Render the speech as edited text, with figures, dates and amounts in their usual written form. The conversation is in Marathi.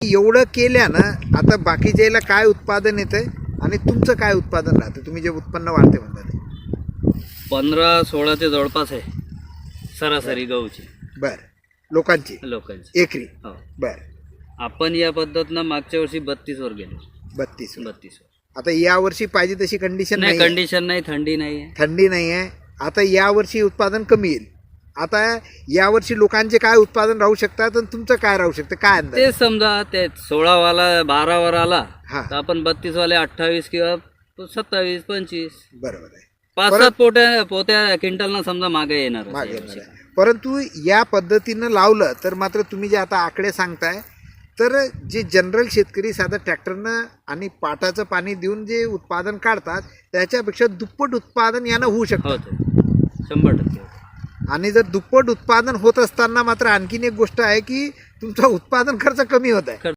एवढं केल्यानं आता बाकीच्याला काय उत्पादन येतंय आणि तुमचं काय उत्पादन राहतं? तुम्ही जे उत्पन्न वाढते म्हणतात 15-16 ते जवळपास आहे सरासरी गहूची बरं लोकांची एकरी हो. बरं आपण या पद्धतीनं मागच्या वर्षी 32 वर गेलो. 32 32 आता यावर्षी पाहिजे तशी कंडिशन नाही, नाही, कंडिशन नाही, थंडी नाही आहे. थंडी नाही आहे. आता यावर्षी उत्पादन कमी येईल. आता यावर्षी लोकांचे काय उत्पादन राहू शकतात आणि तुमचं काय राहू शकतं, काय अंदाज? ते समजा ते 16 वाला 12 वर आला हा. तर आपण 32 वाले 28 किंवा 27-25 बरोबर आहे, 5-7 पोत्या क्विंटलना समजा मागे येणार मागे येणार आहे. परंतु या पद्धतीनं लावलं तर मात्र तुम्ही जे आता आकडे सांगताय तर जे जनरल शेतकरी साधं ट्रॅक्टरनं आणि पाटाचं पाणी देऊन जे उत्पादन काढतात त्याच्यापेक्षा दुप्पट उत्पादन यानं होऊ शकतं. हो, ते 100%. आणि जर दुप्पट उत्पादन होत असताना मात्र आणखीन एक गोष्ट आहे की तुमचा उत्पादन खर्च कमी होत आहे.